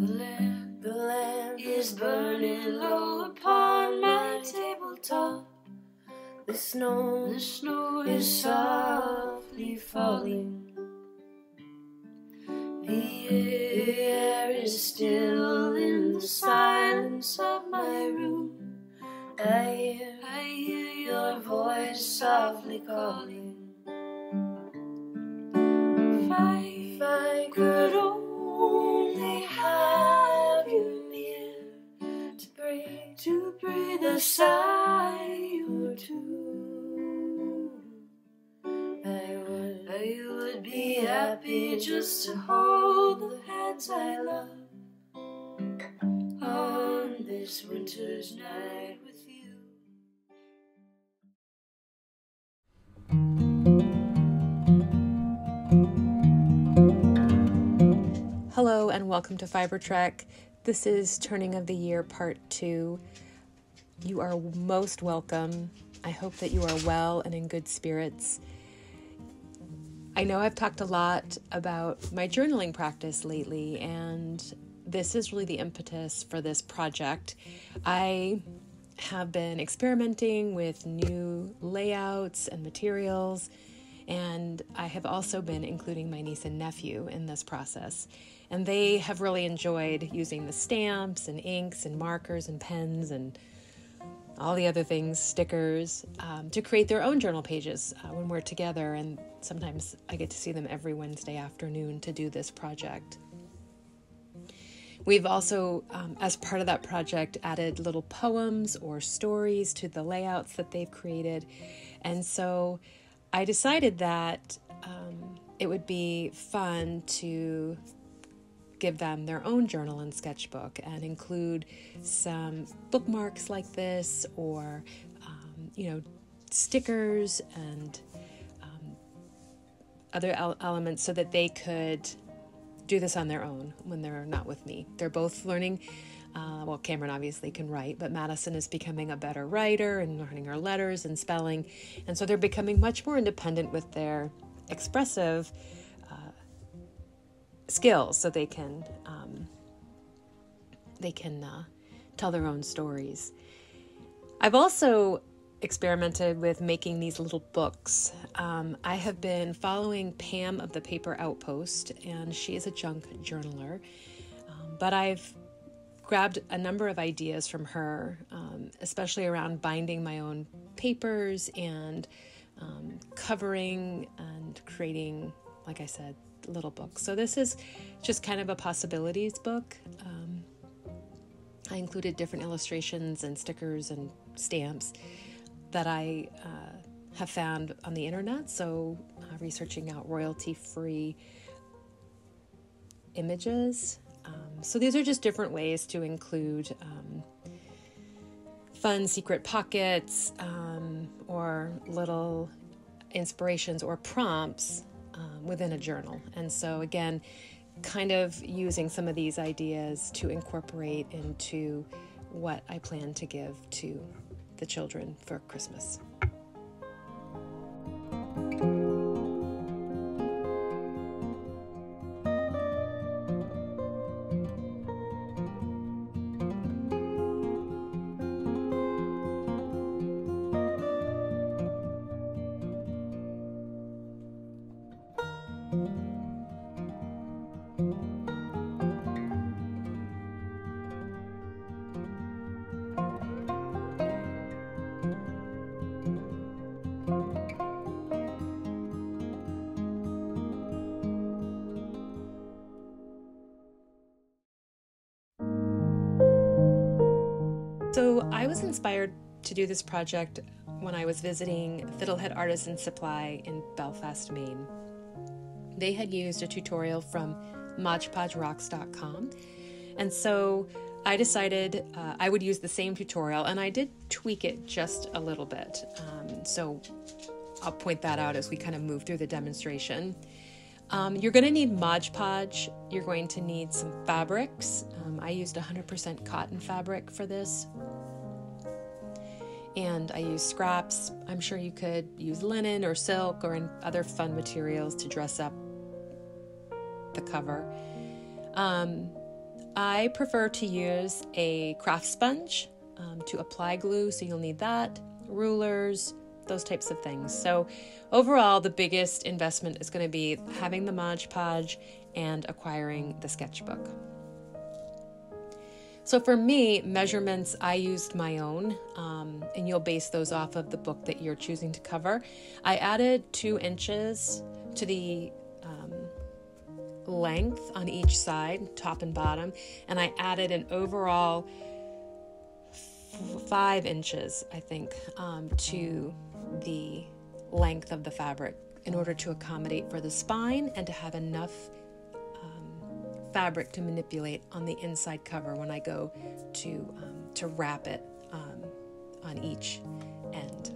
The lamp is burning low upon my tabletop. The snow is softly falling. The air is still in the silence of my room. I hear your voice softly calling. If I could only have you near to breathe a sigh or two, I would be happy just to hold the hands I love on this winter's night with you. Hello and welcome to Fiber Trek. This is Turning of the Year Part 2. You are most welcome. I hope that you are well and in good spirits. I know I've talked a lot about my journaling practice lately, and this is really the impetus for this project. I have been experimenting with new layouts and materials, and I have also been including my niece and nephew in this process. And they have really enjoyed using the stamps and inks and markers and pens and all the other things, stickers, to create their own journal pages when we're together. And sometimes I get to see them every Wednesday afternoon to do this project. We've also, as part of that project, added little poems or stories to the layouts that they've created. And so I decided that it would be fun to give them their own journal and sketchbook and include some bookmarks like this or, stickers and other elements so that they could do this on their own when they're not with me. They're both learning. Cameron obviously can write, but Madison is becoming a better writer and learning her letters and spelling. And so they're becoming much more independent with their expressive skills, so they can tell their own stories. I've also experimented with making these little books. I have been following Pam of the Paper Outpost, and she is a junk journaler, but I've grabbed a number of ideas from her, especially around binding my own papers and covering and creating, like I said, little books. So this is just kind of a possibilities book. I included different illustrations and stickers and stamps that I have found on the internet. So researching out royalty-free images. So these are just different ways to include fun secret pockets or little inspirations or prompts within a journal. And so again, kind of using some of these ideas to incorporate into what I plan to give to the children for Christmas. So I was inspired to do this project when I was visiting Fiddlehead Artisan Supply in Belfast, Maine. They had used a tutorial from modgepodgerocks.com, and so I decided I would use the same tutorial, and I did tweak it just a little bit. So I'll point that out as we kind of move through the demonstration. You're going to need Mod Podge. You're going to need some fabrics. I used 100% cotton fabric for this. And I used scraps. I'm sure you could use linen or silk or other fun materials to dress up the cover. I prefer to use a craft sponge to apply glue, so you'll need that, rulers, those types of things. So overall, the biggest investment is going to be having the Mod Podge and acquiring the sketchbook. So for me, measurements, I used my own, and you'll base those off of the book that you're choosing to cover. I added 2 inches to the length on each side, top and bottom, and I added an overall 5 inches, I think, to the length of the fabric in order to accommodate for the spine and to have enough fabric to manipulate on the inside cover when I go to wrap it on each end.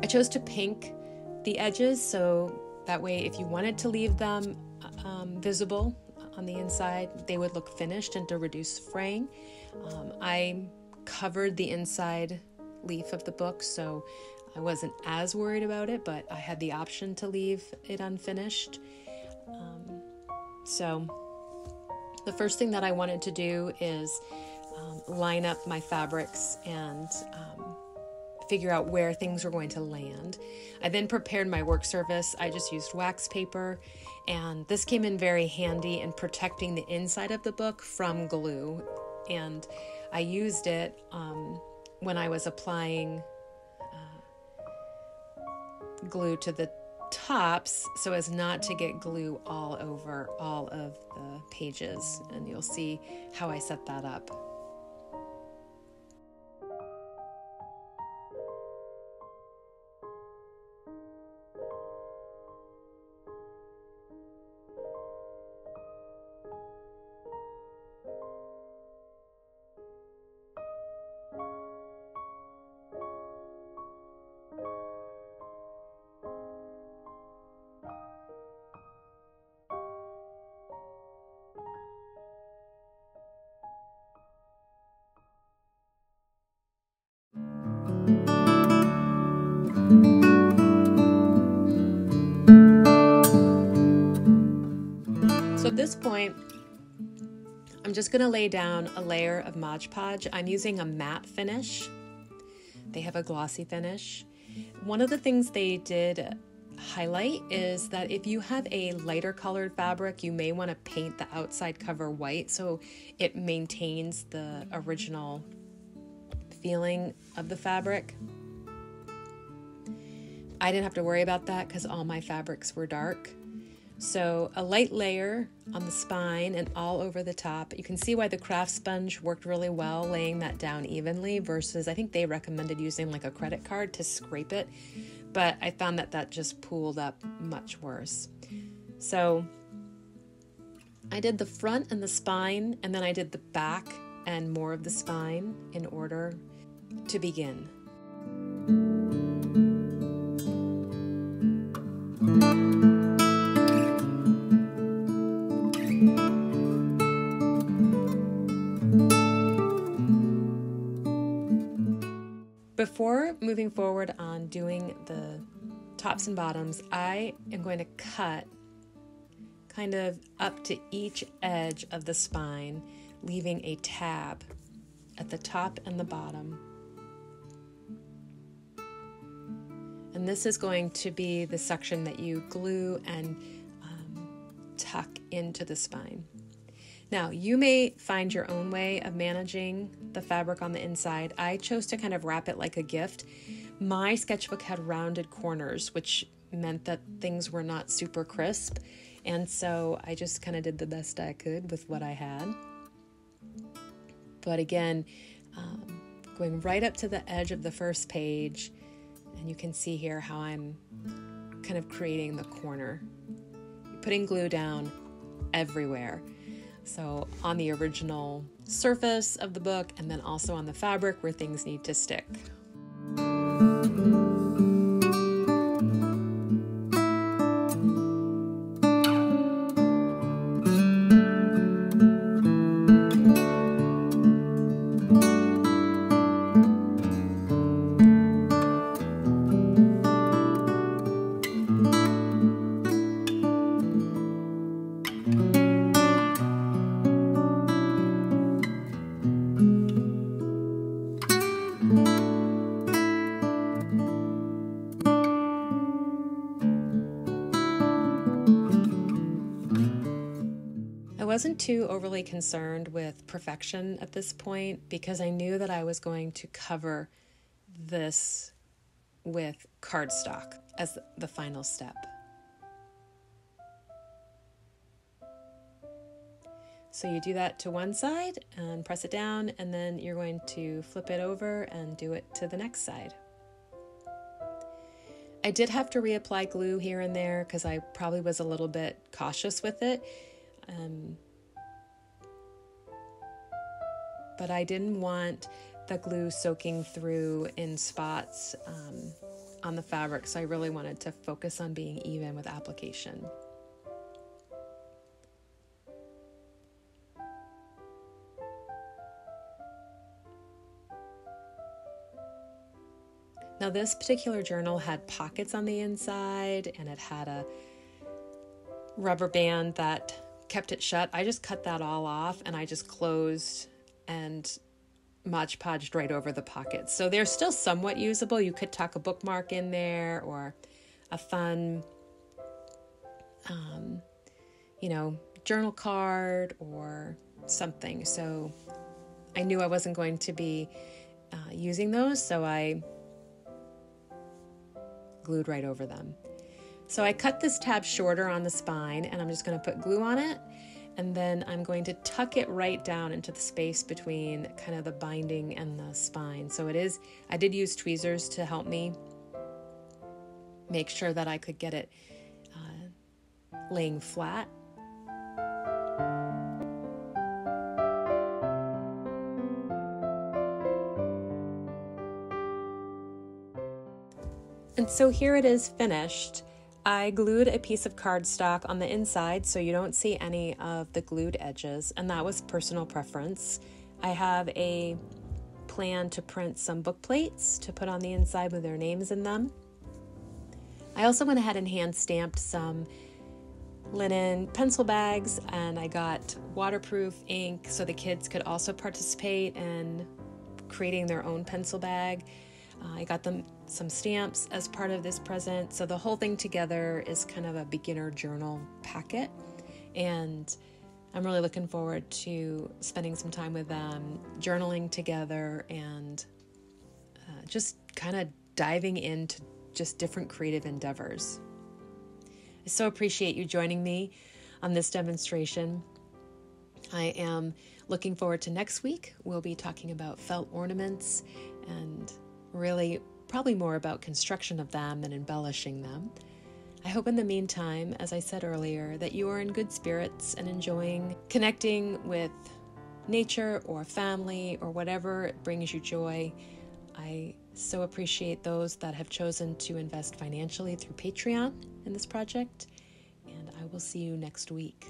I chose to pink the edges, so that way if you wanted to leave them visible on the inside, they would look finished and to reduce fraying. I covered the inside leaf of the book, so I wasn't as worried about it, but I had the option to leave it unfinished. So the first thing that I wanted to do is line up my fabrics and figure out where things were going to land. I then prepared my work surface. I just used wax paper, and this came in very handy in protecting the inside of the book from glue. And I used it when I was applying glue to the tops so as not to get glue all over all of the pages, and you'll see how I set that up. So at this point, I'm just going to lay down a layer of Mod Podge. I'm using a matte finish. They have a glossy finish. One of the things they did highlight is that if you have a lighter colored fabric, you may want to paint the outside cover white so it maintains the original feeling of the fabric. I didn't have to worry about that because all my fabrics were dark. So a light layer on the spine and all over the top. You can see why the craft sponge worked really well, laying that down evenly versus I think they recommended using like a credit card to scrape it, but I found that that just pooled up much worse. So I did the front and the spine, and then I did the back and more of the spine in order to begin. Before moving forward on doing the tops and bottoms, I am going to cut kind of up to each edge of the spine, leaving a tab at the top and the bottom. And this is going to be the section that you glue and tuck into the spine. Now, you may find your own way of managing the fabric on the inside. I chose to kind of wrap it like a gift. My sketchbook had rounded corners, which meant that things were not super crisp. And so I just kind of did the best I could with what I had. But again, going right up to the edge of the first page, and you can see here how I'm kind of creating the corner. Putting glue down everywhere. So on the original surface of the book, and then also on the fabric where things need to stick. wasn't too overly concerned with perfection at this point because I knew that I was going to cover this with cardstock as the final step. So you do that to one side and press it down, and then you're going to flip it over and do it to the next side. I did have to reapply glue here and there because I probably was a little bit cautious with it. But I didn't want the glue soaking through in spots on the fabric, so I really wanted to focus on being even with application. Now this particular journal had pockets on the inside and it had a rubber band that kept it shut. I just cut that all off and I just closed and Mod Podged right over the pockets. So they're still somewhat usable. You could tuck a bookmark in there or a fun, journal card or something. So I knew I wasn't going to be using those, so I glued right over them. So I cut this tab shorter on the spine and I'm just going to put glue on it, and then I'm going to tuck it right down into the space between kind of the binding and the spine. So I did use tweezers to help me make sure that I could get it laying flat. And so here it is finished. I glued a piece of cardstock on the inside so you don't see any of the glued edges, and that was personal preference. I have a plan to print some book plates to put on the inside with their names in them. I also went ahead and hand stamped some linen pencil bags, and I got waterproof ink so the kids could also participate in creating their own pencil bag. I got them some stamps as part of this present. So the whole thing together is kind of a beginner journal packet. And I'm really looking forward to spending some time with them, journaling together, and just kind of diving into just different creative endeavors. I so appreciate you joining me on this demonstration. I am looking forward to next week. We'll be talking about felt ornaments and really probably more about construction of them and embellishing them. I hope in the meantime, as I said earlier, that you are in good spirits and enjoying connecting with nature or family or whatever brings you joy. I so appreciate those that have chosen to invest financially through Patreon in this project, and I will see you next week.